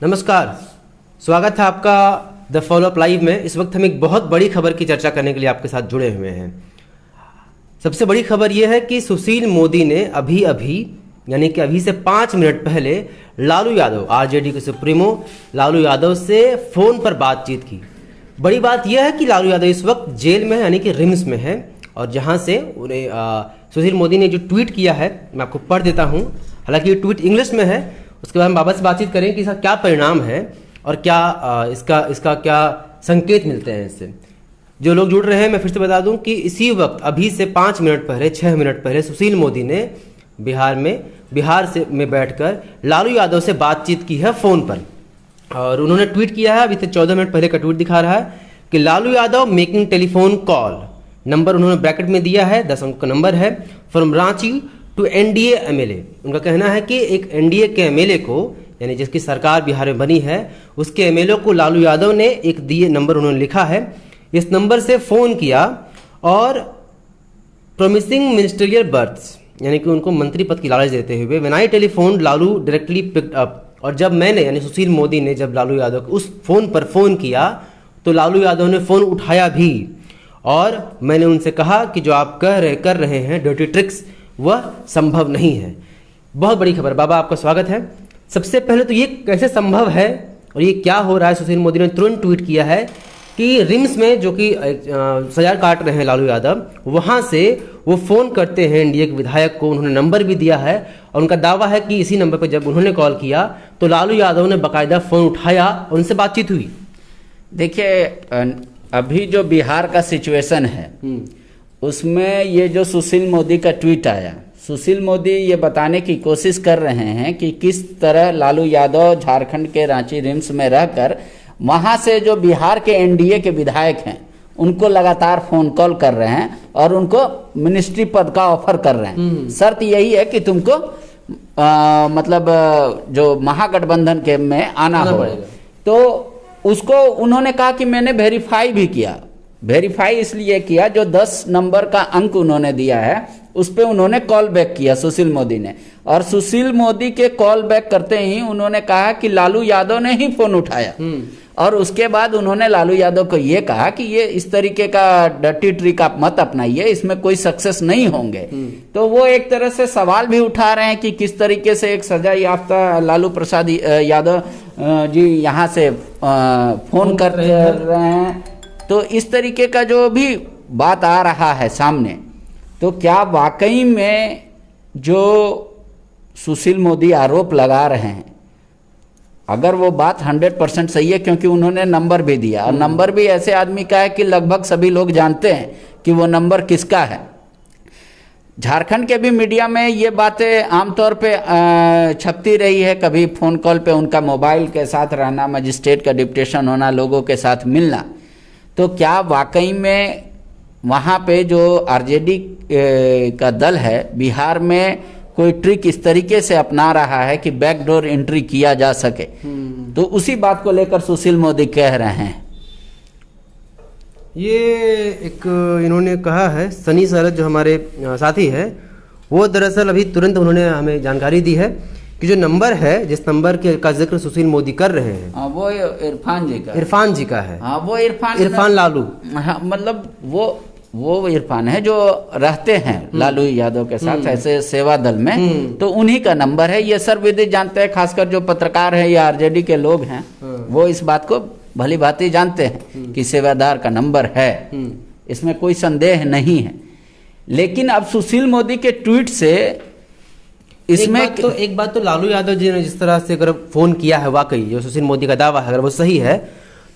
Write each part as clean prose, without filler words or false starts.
नमस्कार, स्वागत है आपका द फॉलोअप लाइव में। इस वक्त हम एक बहुत बड़ी खबर की चर्चा करने के लिए आपके साथ जुड़े हुए हैं। सबसे बड़ी खबर यह है कि सुशील मोदी ने अभी से 5 मिनट पहले लालू यादव, आरजेडी के सुप्रीमो लालू यादव से फ़ोन पर बातचीत की। बड़ी बात यह है कि लालू यादव इस वक्त जेल में है, यानी कि रिम्स में है, और जहां से उन्हें सुशील मोदी ने जो ट्वीट किया है मैं आपको पढ़ देता हूं। हालांकि ये ट्वीट इंग्लिश में है, उसके बाद हम बाबा से बातचीत करें कि इसका क्या परिणाम है और क्या इसका क्या संकेत मिलते हैं इससे। जो लोग जुड़ रहे हैं, मैं फिर से बता दूं कि इसी वक्त अभी से 5 मिनट पहले, 6 मिनट पहले सुशील मोदी ने बिहार में बैठकर लालू यादव से बातचीत की है फ़ोन पर, और उन्होंने ट्वीट किया है। अभी से 14 मिनट पहले का ट्वीट दिखा रहा है कि Lalu Yadav making telephone call. Number उन्होंने ब्रैकेट में दिया है, 10 अंक का नंबर है। From Ranchi to NDA MLA. उनका कहना है कि एक एनडीए के एमएलए को, यानी जिसकी सरकार बिहार में बनी है, उसके एमएलए को लालू यादव ने एक दिए नंबर उन्होंने लिखा है, इस नंबर से फ़ोन किया और प्रोमिसिंग मिनिस्ट्रियल बर्थ्स, यानी कि उनको मंत्री पद की लालच देते हुए, when I telephone Lalu directly picked up. और जब मैंने, यानी सुशील मोदी ने जब लालू यादव को उस फ़ोन पर फ़ोन किया तो लालू यादव ने फ़ोन उठाया भी, और मैंने उनसे कहा कि जो आप कर रहे हैं डर्टी ट्रिक्स, वह संभव नहीं है। बहुत बड़ी खबर। बाबा, आपका स्वागत है। सबसे पहले तो ये कैसे संभव है और ये क्या हो रहा है? सुशील मोदी ने तुरंत ट्वीट किया है कि रिम्स में, जो कि सजा काट रहे हैं लालू यादव, वहाँ से वो फ़ोन करते हैं एनडीए के विधायक को। उन्होंने नंबर भी दिया है और उनका दावा है कि इसी नंबर पर जब उन्होंने कॉल किया तो लालू यादव ने बाकायदा फ़ोन उठाया और उनसे बातचीत हुई। देखिए, अभी जो बिहार का सिचुएशन है उसमें ये जो सुशील मोदी का ट्वीट आया, सुशील मोदी ये बताने की कोशिश कर रहे हैं कि किस तरह लालू यादव झारखंड के रांची रिम्स में रहकर वहाँ से जो बिहार के एनडीए के विधायक हैं उनको लगातार फ़ोन कॉल कर रहे हैं और उनको मिनिस्ट्री पद का ऑफर कर रहे हैं। शर्त यही है कि तुमको मतलब जो महागठबंधन के में आना हो। तो उसको उन्होंने कहा कि मैंने वेरीफाई भी किया। वेरीफाई इसलिए किया, जो 10 नंबर का अंक उन्होंने दिया है उस पे उन्होंने कॉल बैक किया सुशील मोदी ने, और सुशील मोदी के कॉल बैक करते ही उन्होंने कहा कि लालू यादव ने ही फोन उठाया। और उसके बाद उन्होंने लालू यादव को ये कहा कि ये इस तरीके का डर्टी ट्रिक आप मत अपनाइए, इसमें कोई सक्सेस नहीं होंगे। तो वो एक तरह से सवाल भी उठा रहे हैं कि किस तरीके से एक सजा याफ्ता लालू प्रसाद यादव जी यहाँ से फोन कर रहे हैं। तो इस तरीके का जो भी बात आ रहा है सामने, तो क्या वाकई में जो सुशील मोदी आरोप लगा रहे हैं, अगर वो बात 100% सही है, क्योंकि उन्होंने नंबर भी दिया, और नंबर भी ऐसे आदमी का है कि लगभग सभी लोग जानते हैं कि वो नंबर किसका है। झारखंड के भी मीडिया में ये बातें आमतौर पे छपती रही है, कभी फ़ोन कॉल पे उनका मोबाइल के साथ रहना, मजिस्ट्रेट का डिप्टेशन होना, लोगों के साथ मिलना। तो क्या वाकई में वहाँ पे जो आरजेडी का दल है बिहार में कोई ट्रिक इस तरीके से अपना रहा है कि बैकडोर एंट्री किया जा सके? तो उसी बात को लेकर सुशील मोदी कह रहे हैं। ये एक इन्होंने कहा है, सनी सरद जो हमारे साथी है, वो दरअसल अभी तुरंत उन्होंने हमें जानकारी दी है कि जो नंबर है, जिस नंबर का जिक्र सुशील मोदी कर रहे हैं, वो इरफान जी का है। हाँ, वो इरफान लालू, हाँ, मतलब वो इरफान है जो रहते हैं लालू यादव के साथ ऐसे सेवा दल में। तो उन्हीं का नंबर है। ये सर्वविदित जानते हैं, खासकर जो पत्रकार हैं या आरजेडी के लोग हैं, वो इस बात को भली भांति जानते हैं कि सेवादार का नंबर है, इसमें कोई संदेह नहीं है। लेकिन अब सुशील मोदी के ट्वीट से इसमें एक बात तो लालू यादव जी ने जिस तरह से अगर फोन किया है, वाकई जो सुशील मोदी का दावा है अगर वो सही है,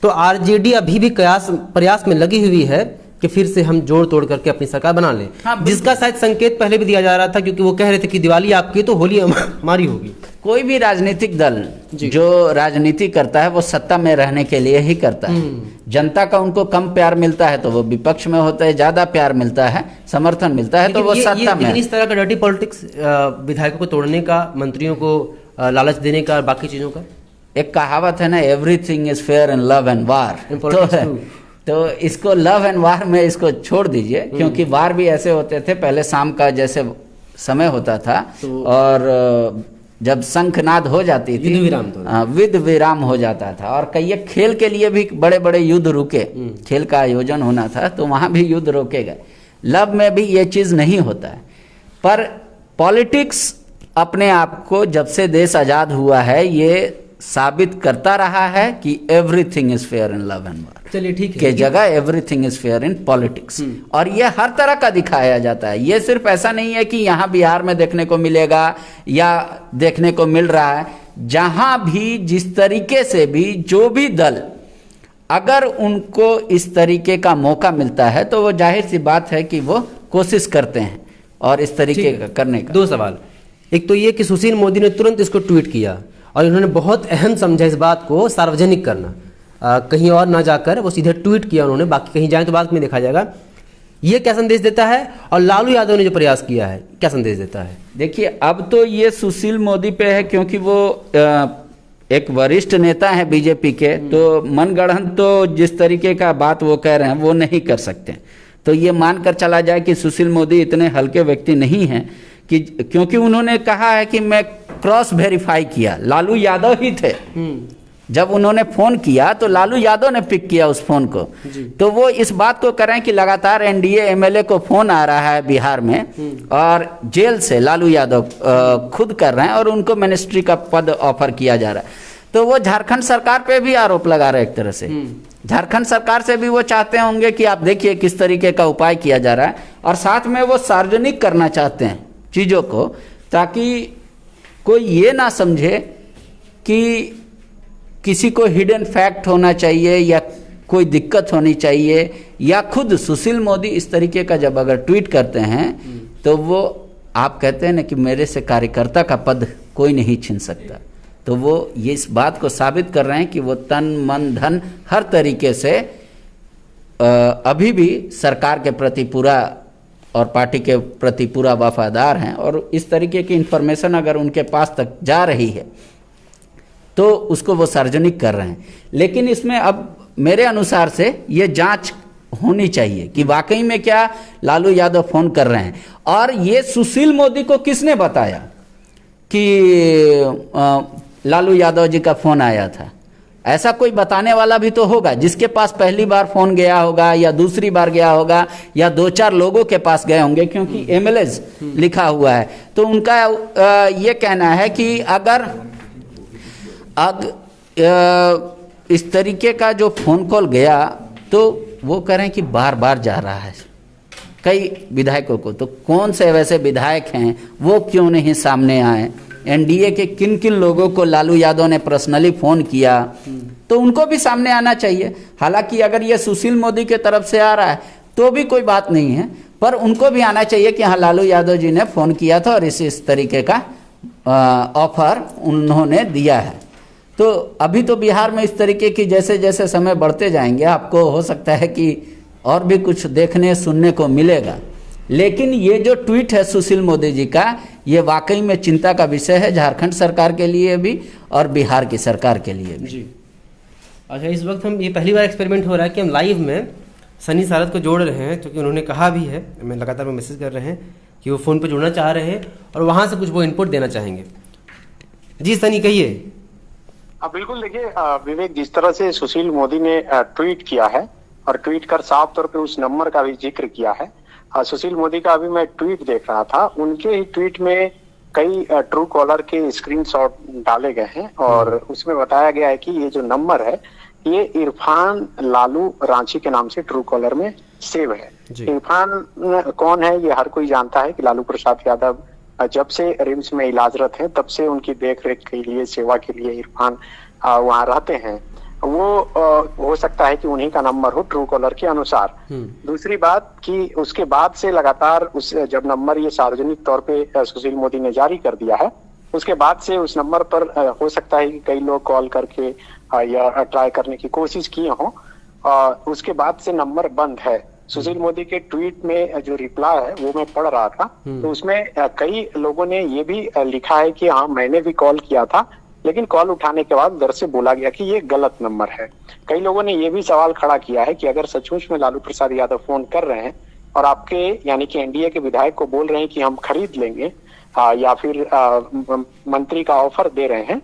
तो आरजेडी अभी भी प्रयास में लगी हुई है कि फिर से हम जोड़ तोड़ करके अपनी सरकार बना लें। हाँ, जिसका शायद संकेत पहले भी दिया जा रहा था, क्योंकि वो कह रहे थे कि दिवाली आपकी तो होली हमारी होगी। कोई भी राजनीतिक दल जो राजनीति करता है वो सत्ता में रहने के लिए ही करता है। जनता का उनको कम प्यार मिलता है तो वो विपक्ष में होता है, ज्यादा प्यार मिलता है, समर्थन मिलता है तो वो सत्ता में। इस तरह का डर्टी पॉलिटिक्स, विधायकों को तोड़ने का, मंत्रियों को लालच देने का, बाकी चीजों का, एक कहावत है ना, everything is fair in love and वार। तो इसको लव एंड वार में इसको छोड़ दीजिए, क्योंकि वार भी ऐसे होते थे। पहले शाम का जैसे समय होता था और जब शंखनाद हो जाती थी, विद विराम हो जाता था, और कई खेल के लिए भी बड़े बड़े युद्ध रुके, खेल का आयोजन होना था तो वहां भी युद्ध रोके गए। लव में भी ये चीज नहीं होता है, पर पॉलिटिक्स अपने आप को जब से देश आजाद हुआ है ये साबित करता रहा है कि everything is fair in love and war. चलिए ठीक है, के जगह everything is fair in politics, और ये हर तरह का दिखाया जाता है। ये सिर्फ ऐसा नहीं है कि यहाँ बिहार में देखने को मिलेगा या देखने को मिल रहा है, जहां भी जिस तरीके से भी जो भी दल अगर उनको इस तरीके का मौका मिलता है तो वो जाहिर सी बात है कि वो कोशिश करते हैं और इस तरीके का करने का। 2 सवाल, एक तो ये कि सुशील मोदी ने तुरंत इसको ट्वीट किया और इन्होंने बहुत अहम समझा इस बात को सार्वजनिक करना, कहीं और ना जाकर वो सीधे ट्वीट किया उन्होंने, बाकी कहीं जाए तो बाद में देखा जाएगा। ये क्या संदेश देता है? और लालू यादव ने जो प्रयास किया है क्या संदेश देता है? देखिए, अब तो ये सुशील मोदी पे है, क्योंकि वो एक वरिष्ठ नेता है बीजेपी के, तो मनगढ़ंत तो जिस तरीके का बात वो कह रहे हैं वो नहीं कर सकते। तो ये मानकर चला जाए कि सुशील मोदी इतने हल्के व्यक्ति नहीं हैं, कि क्योंकि उन्होंने कहा है कि मैं क्रॉस वेरीफाई किया, लालू यादव ही थे। जब उन्होंने फोन किया तो लालू यादव ने पिक किया उस फोन को, तो वो इस बात को करें कि लगातार एनडीए एमएलए को फोन आ रहा है बिहार में, और जेल से लालू यादव खुद कर रहे हैं और उनको मिनिस्ट्री का पद ऑफर किया जा रहा है। तो वो झारखंड सरकार पे भी आरोप लगा रहे हैं एक तरह से। झारखंड सरकार से भी वो चाहते होंगे कि आप देखिए किस तरीके का उपाय किया जा रहा है, और साथ में वो सार्वजनिक करना चाहते हैं चीजों को, ताकि कोई ये ना समझे कि किसी को हिडन फैक्ट होना चाहिए या कोई दिक्कत होनी चाहिए, या खुद सुशील मोदी इस तरीके का जब अगर ट्वीट करते हैं तो वो आप कहते हैं ना कि मेरे से कार्यकर्ता का पद कोई नहीं छीन सकता, तो वो ये इस बात को साबित कर रहे हैं कि वो तन मन धन हर तरीके से अभी भी सरकार के प्रति पूरा और पार्टी के प्रति पूरा वफादार हैं, और इस तरीके की इंफॉर्मेशन अगर उनके पास तक जा रही है तो उसको वो सार्वजनिक कर रहे हैं। लेकिन इसमें अब मेरे अनुसार से ये जांच होनी चाहिए कि वाकई में क्या लालू यादव फोन कर रहे हैं, और ये सुशील मोदी को किसने बताया कि लालू यादव जी का फोन आया था। ऐसा कोई बताने वाला भी तो होगा, जिसके पास पहली बार फोन गया होगा या दूसरी बार गया होगा या 2-4 लोगों के पास गए होंगे, क्योंकि एमएलएज लिखा हुआ है। तो उनका ये कहना है कि अगर इस तरीके का जो फोन कॉल गया तो वो कह रहे हैं कि बार बार जा रहा है कई विधायकों को, तो कौन से वैसे विधायक हैं वो क्यों नहीं सामने आए, एनडीए के किन किन लोगों को लालू यादव ने पर्सनली फोन किया, तो उनको भी सामने आना चाहिए। हालांकि अगर ये सुशील मोदी के तरफ से आ रहा है तो भी कोई बात नहीं है, पर उनको भी आना चाहिए कि हाँ लालू यादव जी ने फोन किया था और इस तरीके का ऑफर उन्होंने दिया है। तो अभी तो बिहार में इस तरीके की जैसे जैसे समय बढ़ते जाएंगे आपको हो सकता है कि और भी कुछ देखने सुनने को मिलेगा, लेकिन ये जो ट्वीट है सुशील मोदी जी का, ये वाकई में चिंता का विषय है झारखंड सरकार के लिए भी और बिहार की सरकार के लिए भी। जी अच्छा, इस वक्त हम ये पहली बार एक्सपेरिमेंट हो रहा है कि हम लाइव में सनी सारद को जोड़ रहे हैं, क्योंकि उन्होंने कहा भी है, मैं लगातार मैसेज कर रहे हैं कि वो फ़ोन पर जुड़ना चाह रहे हैं और वहाँ से कुछ वो इनपुट देना चाहेंगे। जी सनी कहिए। बिल्कुल, देखिए विवेक, जिस तरह से सुशील मोदी ने ट्वीट किया है और ट्वीट कर साफ तौर पे उस नंबर का भी जिक्र किया है। सुशील मोदी का अभी मैं ट्वीट देख रहा था, उनके ही ट्वीट में कई ट्रू कॉलर के स्क्रीनशॉट डाले गए हैं और उसमें बताया गया है कि ये जो नंबर है ये इरफान लालू रांची के नाम से ट्रू कॉलर में सेव है। इरफान कौन है ये हर कोई जानता है कि लालू प्रसाद यादव जब से रिम्स में इलाजरत हैं तब से उनकी देखरेख के लिए, सेवा के लिए इरफान वहाँ रहते हैं। वो हो सकता है कि उन्हीं का नंबर हो ट्रू कॉलर के अनुसार। दूसरी बात कि उसके बाद से लगातार उस जब नंबर ये सार्वजनिक तौर पे सुशील मोदी ने जारी कर दिया है, उसके बाद से उस नंबर पर हो सकता है कि कई लोग कॉल करके या ट्राई करने की कोशिश किए हों, उसके बाद से नंबर बंद है। सुशील मोदी के ट्वीट में जो रिप्लाई है वो मैं पढ़ रहा था, तो उसमें कई लोगों ने ये भी लिखा है कि हाँ मैंने भी कॉल किया था, लेकिन कॉल उठाने के बाद दर से बोला गया कि ये गलत नंबर है। कई लोगों ने ये भी सवाल खड़ा किया है कि अगर सचमुच में लालू प्रसाद यादव फोन कर रहे हैं और आपके यानी कि एनडीए के विधायक को बोल रहे हैं कि हम खरीद लेंगे या फिर मंत्री का ऑफर दे रहे हैं,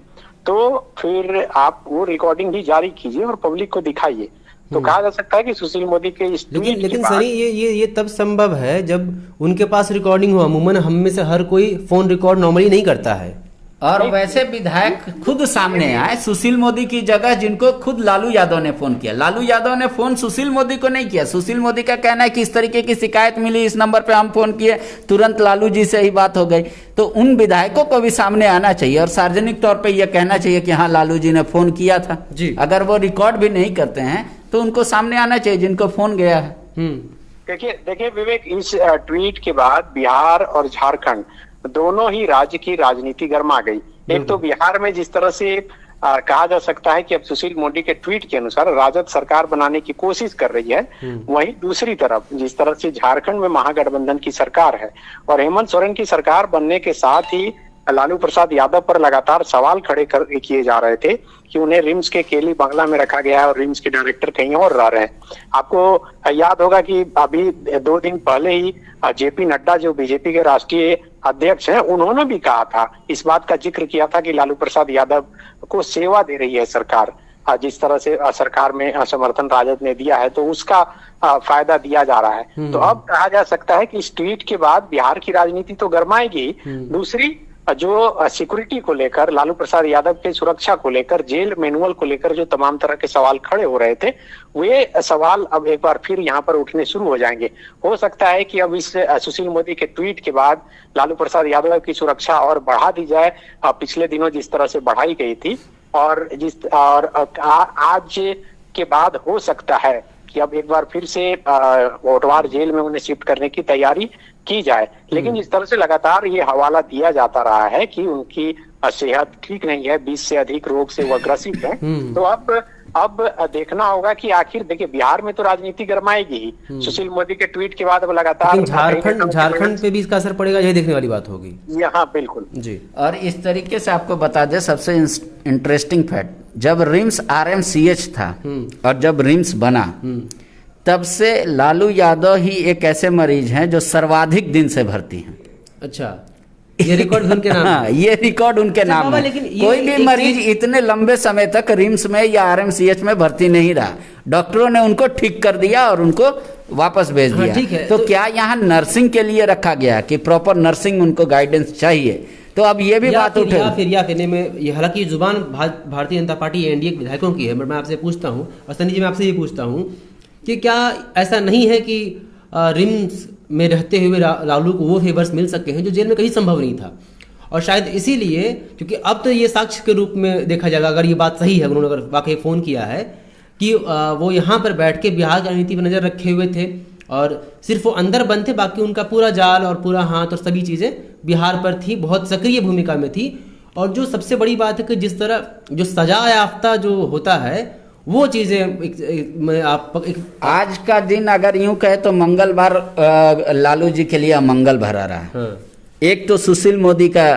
तो फिर आप वो रिकॉर्डिंग भी जारी कीजिए और पब्लिक को दिखाइए। तो कहा जा सकता है कि सुशील मोदी के इस लेकिन सनी ये तब संभव है जब उनके पास रिकॉर्डिंग हो। अमूमन हम में से हर कोई फोन रिकॉर्ड नॉर्मली नहीं करता है। और वैसे विधायक खुद सामने आए सुशील मोदी की जगह, जिनको खुद लालू यादव ने फोन किया। लालू यादव ने फोन सुशील मोदी को नहीं किया। सुशील मोदी का कहना है कि इस तरीके की शिकायत मिली, इस नंबर पे हम फोन किए, तुरंत लालू जी से ही बात हो गई। तो उन विधायकों को भी सामने आना चाहिए और सार्वजनिक तौर पे यह कहना चाहिए कि हाँ लालू जी ने फोन किया था जी। अगर वो रिकॉर्ड भी नहीं करते हैं तो उनको सामने आना चाहिए जिनको फोन गया है। देखिए विवेक, इस ट्वीट के बाद बिहार और झारखंड दोनों ही राज्य की राजनीति गर्मा गई। एक तो बिहार में जिस तरह से कहा जा सकता है कि अब सुशील मोदी के ट्वीट के अनुसार राजद सरकार बनाने की कोशिश कर रही है, वहीं दूसरी तरफ जिस तरह से झारखंड में महागठबंधन की सरकार है और हेमंत सोरेन की सरकार बनने के साथ ही लालू प्रसाद यादव पर लगातार सवाल खड़े किए जा रहे थे कि उन्हें रिम्स के केली बंगला में रखा गया है और रिम्स के डायरेक्टर कहीं और रह रहे हैं। आपको याद होगा कि अभी 2 दिन पहले ही जेपी नड्डा जो बीजेपी के राष्ट्रीय अध्यक्ष हैं, उन्होंने भी कहा था, इस बात का जिक्र किया था कि लालू प्रसाद यादव को सेवा दे रही है सरकार। जिस तरह से सरकार में समर्थन राजद ने दिया है तो उसका फायदा दिया जा रहा है। तो अब कहा जा सकता है कि इस ट्वीट के बाद बिहार की राजनीति तो गर्माएगी, दूसरी जो सिक्योरिटी को लेकर, लालू प्रसाद यादव के सुरक्षा को लेकर, जेल मैनुअल को लेकर जो तमाम तरह के सवाल खड़े हो रहे थे, वे सवाल अब एक बार फिर यहाँ पर उठने शुरू हो जाएंगे। हो सकता है कि अब इस सुशील मोदी के ट्वीट के बाद लालू प्रसाद यादव की सुरक्षा और बढ़ा दी जाए, पिछले दिनों जिस तरह से बढ़ाई गई थी, और आज के बाद हो सकता है कि अब एक बार फिर से होटवार जेल में उन्हें शिफ्ट करने की तैयारी की जाए। लेकिन जिस तरह से लगातार ये हवाला दिया जाता रहा है कि उनकी सेहत ठीक नहीं है, 20 से अधिक रोग से वो ग्रसित है, तो अब देखना होगा कि आखिर देखिए बिहार में तो राजनीति गर्माएगी ही, सुशील मोदी के ट्वीट के बाद अब लगातार झारखंड पे भी इसका असर पड़ेगा, यही देखने वाली बात होगी। हाँ बिल्कुल जी। और इस तरीके से आपको बता दे सबसे इंटरेस्टिंग फैक्ट, जब रिम्स RMCH था और जब रिम्स बना तब से लालू यादव ही एक ऐसे मरीज हैं जो सर्वाधिक दिन से भर्ती हैं। अच्छा, ये रिकॉर्ड उनके नाम हाँ, ये रिकॉर्ड उनके नाम है। लेकिन कोई भी मरीज इतने लंबे समय तक रिम्स में या RMCH में भर्ती नहीं रहा, डॉक्टरों ने उनको ठीक कर दिया और उनको वापस भेज दिया। ठीक है, तो क्या यहाँ नर्सिंग के लिए रखा गया कि प्रॉपर नर्सिंग उनको गाइडेंस चाहिए? तो अब ये भी बात उठे या फिर में ये, हालांकि जुबान भारतीय जनता पार्टी एनडीए के विधायकों की है, बट मैं आपसे पूछता हूँ, और सनी जी मैं आपसे ये पूछता हूँ कि क्या ऐसा नहीं है कि रिम्स में रहते हुए लालू को वो फेवर्स मिल सकते हैं जो जेल में कहीं संभव नहीं था? और शायद इसीलिए, क्योंकि अब तो ये साक्ष्य के रूप में देखा जाएगा, अगर ये बात सही है, उन्होंने अगर वाकई फ़ोन किया है कि वो यहाँ पर बैठ के बिहार की राजनीति पर नज़र रखे हुए थे और सिर्फ वो अंदर बंद थे, बाकी उनका पूरा जाल और पूरा हाथ और सभी चीज़ें बिहार पर थी, बहुत सक्रिय भूमिका में थी। और जो सबसे बड़ी बात है कि जिस तरह जो सजा याफ्ता जो होता है वो चीज़ें आज का दिन अगर यूं कहे तो मंगलवार लालू जी के लिए अमंगल भरा रहा। हाँ। एक तो सुशील मोदी का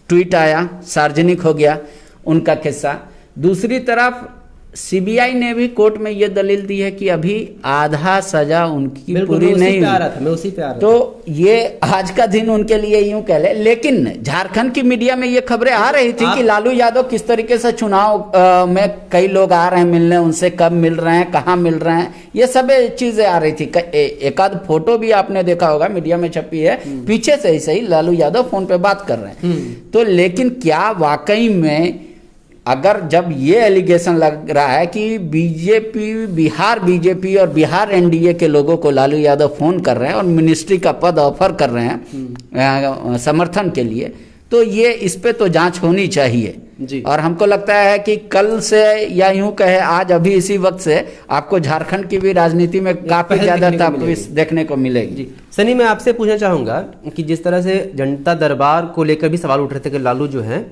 ट्वीट आया, सार्वजनिक हो गया उनका किस्सा, दूसरी तरफ CBI ने भी कोर्ट में ये दलील दी है कि अभी आधा सजा उनकी पूरी नहीं हुई। तो ये आज का दिन उनके लिए यूं कह ले। लेकिन झारखंड की मीडिया में ये खबरें आ रही थी कि लालू यादव किस तरीके से चुनाव में कई लोग आ रहे हैं मिलने, उनसे कब मिल रहे हैं, कहाँ मिल रहे हैं, ये सब चीजें आ रही थी। एक आध फोटो भी आपने देखा होगा मीडिया में छपी है, पीछे से ही सही लालू यादव फोन पे बात कर रहे हैं। तो लेकिन क्या वाकई में अगर जब ये एलिगेशन लग रहा है कि बिहार बीजेपी और बिहार एनडीए के लोगों को लालू यादव फोन कर रहे हैं और मिनिस्ट्री का पद ऑफर कर रहे हैं समर्थन के लिए, तो ये इस पे तो जांच होनी चाहिए जी। और हमको लगता है कि कल से या यूं कहे आज अभी इसी वक्त से आपको झारखंड की भी राजनीति में काफी ज्यादा तापीस देखने को मिलेगी जी। सनी, मैं आपसे पूछना चाहूंगा कि जिस तरह से जनता दरबार को लेकर भी सवाल उठ रहे थे कि लालू जो है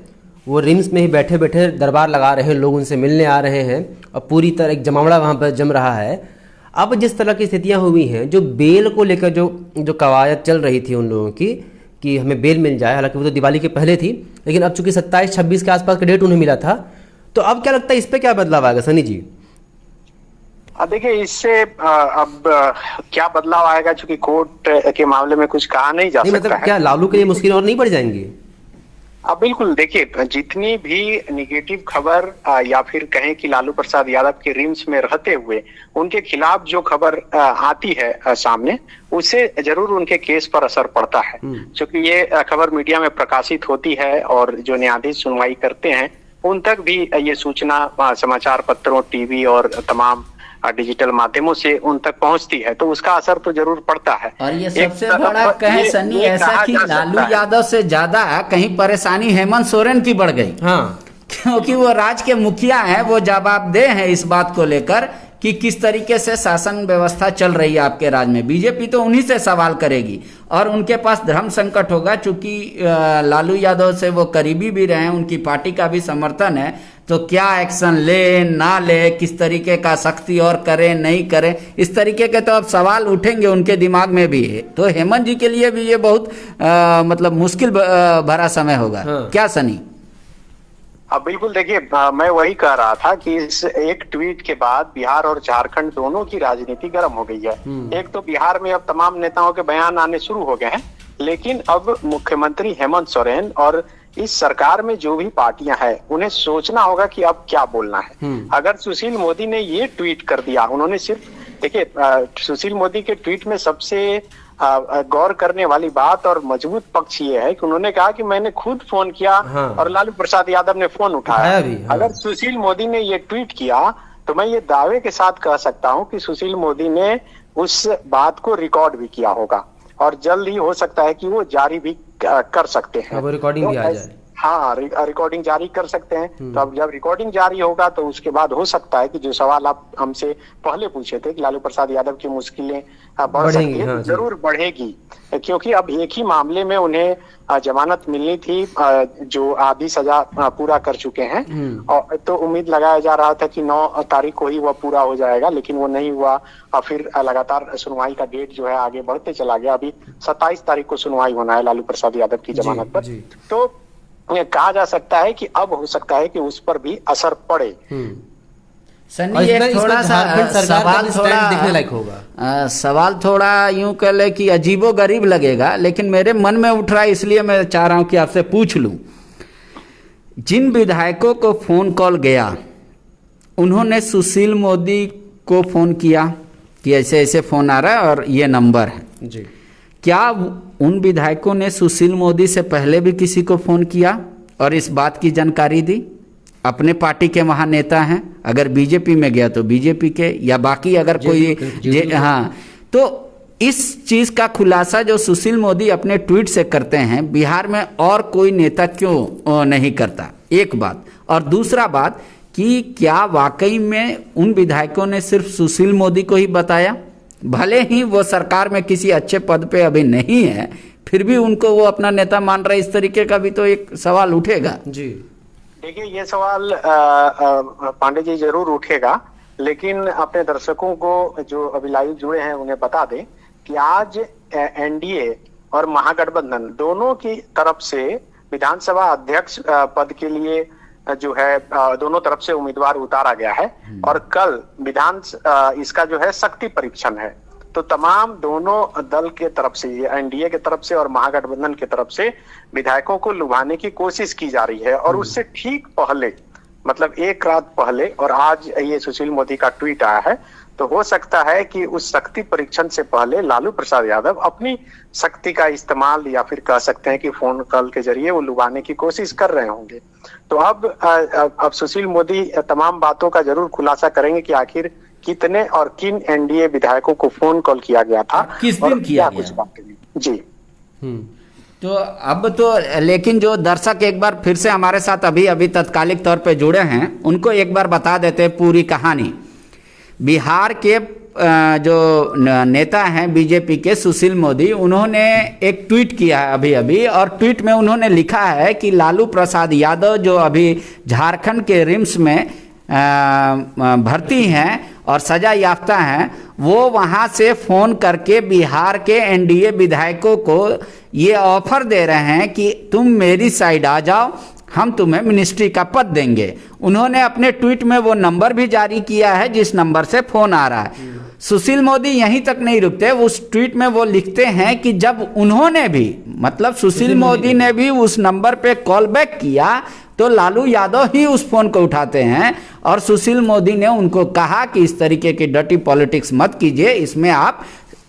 वो रिम्स में ही बैठे बैठे दरबार लगा रहे हैं, लोग उनसे मिलने आ रहे हैं और पूरी तरह एक जमावड़ा वहाँ पर जम रहा है। अब जिस तरह की स्थितियाँ हुई हैं, जो बेल को लेकर जो कवायद चल रही थी उन लोगों की कि हमें बेल मिल जाए, हालांकि वो तो दिवाली के पहले थी, लेकिन अब चूंकि 27-26 के आसपास का डेट उन्हें मिला था, तो अब क्या लगता है इस पर क्या बदलाव आएगा सनी जी? देखिए इससे अब क्या बदलाव आएगा, चूंकि कोर्ट के मामले में कुछ कहा नहीं जा नहीं सकता मतलब है। क्या लालू के लिए मुश्किल और नहीं बढ़ जाएंगी? अब बिल्कुल देखिए, जितनी भी निगेटिव खबर या फिर कहें कि लालू प्रसाद यादव के रिम्स में रहते हुए उनके खिलाफ जो खबर आती है सामने, उससे जरूर उनके केस पर असर पड़ता है। क्योंकि ये खबर मीडिया में प्रकाशित होती है और जो न्यायाधीश सुनवाई करते हैं उन तक भी ये सूचना समाचार पत्रों, टीवी और तमाम डिजिटल माध्यमों से उन तक पहुंचती है, तो उसका असर तो जरूर पड़ता है। और ये सबसे बड़ा कहे सन्नी ऐसा कि लालू यादव से ज्यादा कहीं परेशानी हेमंत सोरेन की बढ़ गई। हाँ, क्योंकि वो राज्य के मुखिया हैं, वो जवाबदेह हैं इस बात को लेकर कि किस तरीके से शासन व्यवस्था चल रही है आपके राज्य में। बीजेपी तो उन्हीं से सवाल करेगी और उनके पास धर्म संकट होगा, चूंकि लालू यादव से वो करीबी भी रहे हैं, उनकी पार्टी का भी समर्थन है, तो क्या एक्शन ले ना ले, किस तरीके का सख्ती और करे नहीं करे, इस तरीके के तो अब सवाल उठेंगे उनके दिमाग में भी है। तो हेमंत जी के लिए भी ये बहुत मतलब मुश्किल भरा समय होगा। हाँ। क्या सनी? अब बिल्कुल देखिए, मैं वही कह रहा था कि इस एक ट्वीट के बाद बिहार और झारखंड दोनों की राजनीति गर्म हो गई है। एक तो बिहार में अब तमाम नेताओं के बयान आने शुरू हो गए हैं, लेकिन अब मुख्यमंत्री हेमंत सोरेन और इस सरकार में जो भी पार्टियां हैं उन्हें सोचना होगा कि अब क्या बोलना है। अगर सुशील मोदी ने ये ट्वीट कर दिया, उन्होंने सिर्फ देखिए सुशील मोदी के ट्वीट में सबसे गौर करने वाली बात और मजबूत पक्ष ये है कि उन्होंने कहा कि मैंने खुद फोन किया। हाँ। और लालू प्रसाद यादव ने फोन उठाया भी। हाँ। अगर सुशील मोदी ने ये ट्वीट किया तो मैं ये दावे के साथ कह सकता हूं कि सुशील मोदी ने उस बात को रिकॉर्ड भी किया होगा और जल्द ही हो सकता है कि वो जारी भी कर सकते हैं। अब रिकॉर्डिंग भी आ जाए। हाँ, रिकॉर्डिंग जारी कर सकते हैं। तो अब जब रिकॉर्डिंग जारी होगा तो उसके बाद हो सकता है कि जो सवाल आप हमसे पहले पूछे थे कि लालू प्रसाद यादव की मुश्किलें बढ़ सकती है, हाँ, जरूर बढ़ेगी, क्योंकि अब एक ही मामले में उन्हें जमानत मिलनी थी, जो आधी सजा पूरा कर चुके हैं। और तो उम्मीद लगाया जा रहा था कि 9 तारीख को ही वह पूरा हो जाएगा, लेकिन वो नहीं हुआ। और फिर लगातार सुनवाई का डेट जो है आगे बढ़ते चला गया। अभी 27 तारीख को सुनवाई होना है लालू प्रसाद यादव की जमानत पर। तो कहा जा सकता है कि अब हो सकता है कि उस पर भी असर पड़े। सनी एक थोड़ा सा सवाल थोड़ा यूं कह ले कि अजीबो गरीब लगेगा, लेकिन मेरे मन में उठ रहा है, इसलिए मैं चाह रहा हूं कि आपसे पूछ लूं। जिन विधायकों को फोन कॉल गया, उन्होंने सुशील मोदी को फोन किया कि ऐसे ऐसे फोन आ रहा है और ये नंबर है जी। क्या उन विधायकों ने सुशील मोदी से पहले भी किसी को फोन किया और इस बात की जानकारी दी? अपने पार्टी के वहाँ नेता हैं, अगर बीजेपी में गया तो बीजेपी के, या बाकी अगर कोई हाँ, तो इस चीज का खुलासा जो सुशील मोदी अपने ट्वीट से करते हैं, बिहार में और कोई नेता क्यों नहीं करता? एक बात। और दूसरा बात कि क्या वाकई में उन विधायकों ने सिर्फ सुशील मोदी को ही बताया? भले ही वो सरकार में किसी अच्छे पद पे अभी नहीं है, फिर भी उनको वो अपना नेता मान रहे, इस तरीके का भी तो एक सवाल उठेगा जी। देखिए ये सवाल पांडे जी जरूर उठेगा, लेकिन अपने दर्शकों को जो अभी लाइव जुड़े हैं उन्हें बता दें कि आज एनडीए और महागठबंधन दोनों की तरफ से विधानसभा अध्यक्ष पद के लिए जो है दोनों तरफ से उम्मीदवार उतारा गया है। और कल इसका जो है शक्ति परीक्षण है। तो तमाम दोनों दल के तरफ से, एनडीए के तरफ से और महागठबंधन के तरफ से विधायकों को लुभाने की कोशिश की जा रही है। और उससे ठीक पहले, मतलब एक रात पहले, और आज ये सुशील मोदी का ट्वीट आया है, तो हो सकता है कि उस शक्ति परीक्षण से पहले लालू प्रसाद यादव अपनी शक्ति का इस्तेमाल, या फिर कह सकते हैं कि फोन कॉल के जरिए वो लुभाने की कोशिश कर रहे होंगे। तो अब सुशील मोदी तमाम बातों का जरूर खुलासा करेंगे कि आखिर कितने और किन एनडीए विधायकों को फोन कॉल किया गया था, किस दिन किया गया। कुछ बातें जी। तो अब तो लेकिन जो दर्शक एक बार फिर से हमारे साथ अभी तत्कालिक तौर पे जुड़े हैं, उनको एक बार बता देते हैं पूरी कहानी। बिहार के जो नेता हैं बीजेपी के सुशील मोदी, उन्होंने एक ट्वीट किया है अभी, और ट्वीट में उन्होंने लिखा है कि लालू प्रसाद यादव जो अभी झारखंड के रिम्स में भर्ती हैं और सजा याफ्ता हैं, वो वहां से फोन करके बिहार के एनडीए विधायकों को ये ऑफर दे रहे हैं कि तुम मेरी साइड आ जाओ हम तुम्हें मिनिस्ट्री का पद देंगे। उन्होंने अपने ट्वीट में वो नंबर भी जारी किया है जिस नंबर से फोन आ रहा है। सुशील मोदी यहीं तक नहीं रुकते, उस ट्वीट में वो लिखते हैं कि जब उन्होंने भी, मतलब सुशील मोदी ने भी उस नंबर पे कॉल बैक किया तो लालू यादव ही उस फोन को उठाते हैं और सुशील मोदी ने उनको कहा कि इस तरीके की डर्टी पॉलिटिक्स मत कीजिए, इसमें आप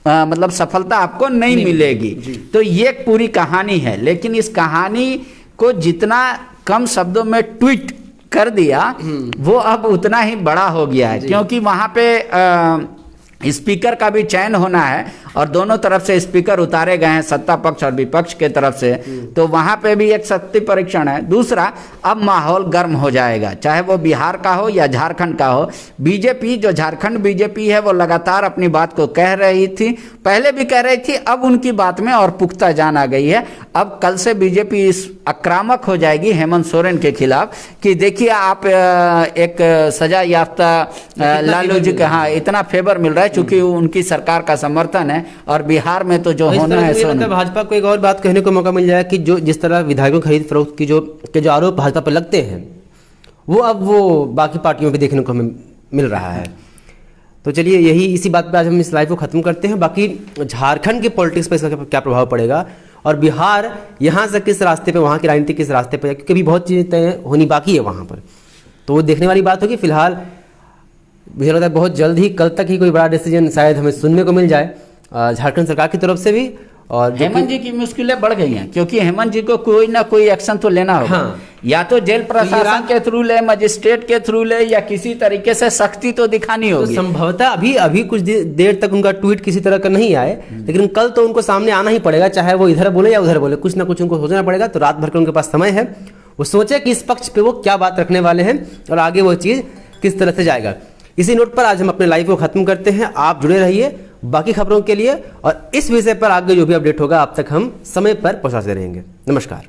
मतलब सफलता आपको नहीं मिलेगी। तो ये एक पूरी कहानी है, लेकिन इस कहानी को जितना कम शब्दों में ट्वीट कर दिया वो अब उतना ही बड़ा हो गया है, क्योंकि वहां पे स्पीकर का भी चयन होना है और दोनों तरफ से स्पीकर उतारे गए हैं, सत्ता पक्ष और विपक्ष के तरफ से, तो वहां पे भी एक शक्ति परीक्षण है। दूसरा, अब माहौल गर्म हो जाएगा, चाहे वो बिहार का हो या झारखंड का हो। बीजेपी, जो झारखंड बीजेपी है, वो लगातार अपनी बात को कह रही थी, पहले भी कह रही थी, अब उनकी बात में और पुख्ता जान आ गई है। अब कल से बीजेपी इस आक्रामक हो जाएगी हेमंत सोरेन के खिलाफ कि देखिए आप एक सजा याफ्ता लालू जी के, हाँ, इतना फेवर मिल रहा है चूंकि उनकी सरकार का समर्थन है और बिहार में तो जो होना है सो नहीं। भाजपा को एक और बात कहने को मौका मिल जाएगा कि जो जिस तरह विधायकों खरीद फरोख्त की जो आरोप भाजपा पर लगते हैं वो अब वो बाकी पार्टियों पे देखने को हमें मिल रहा है। तो चलिए यही इसी बात पे आज हम इस लाइव को खत्म करते हैं। बाकी झारखंड के पॉलिटिक्स पे इसका क्या प्रभाव पड़ेगा और बिहार यहाँ से किस रास्ते पे, वहाँ की राजनीति किस रास्ते पे, क्योंकि अभी बहुत चीज़ें तय होनी बाकी है वहाँ पर, तो वो देखने वाली बात होगी। फिलहाल मुझे लगता है बहुत जल्द ही, कल तक ही कोई बड़ा डिसीजन शायद हमें सुनने को मिल जाए झारखंड सरकार की तरफ से भी। और हेमंत जी की मुश्किलें बढ़ गई हैं क्योंकि हेमंत जी को कोई ना कोई एक्शन तो लेना होगा। हाँ। या तो जेल प्रशासन के थ्रू ले, मजिस्ट्रेट के थ्रू ले, या किसी तरीके से सख्ती तो दिखानी होगी। तो संभवतः अभी कुछ देर तक उनका ट्वीट किसी तरह का नहीं आए, लेकिन कल तो उनको सामने आना ही पड़ेगा, चाहे वो इधर बोले या उधर बोले, कुछ ना कुछ उनको सोचना पड़ेगा। तो रात भर का उनके पास समय है, वो सोचे कि इस पक्ष पे वो क्या बात रखने वाले हैं और आगे वो चीज़ किस तरह से जाएगा। इसी नोट पर आज हम अपने लाइव को खत्म करते हैं। आप जुड़े रहिए बाकी खबरों के लिए और इस विषय पर आगे जो भी अपडेट होगा आप तक हम समय पर पहुंचाते रहेंगे। नमस्कार।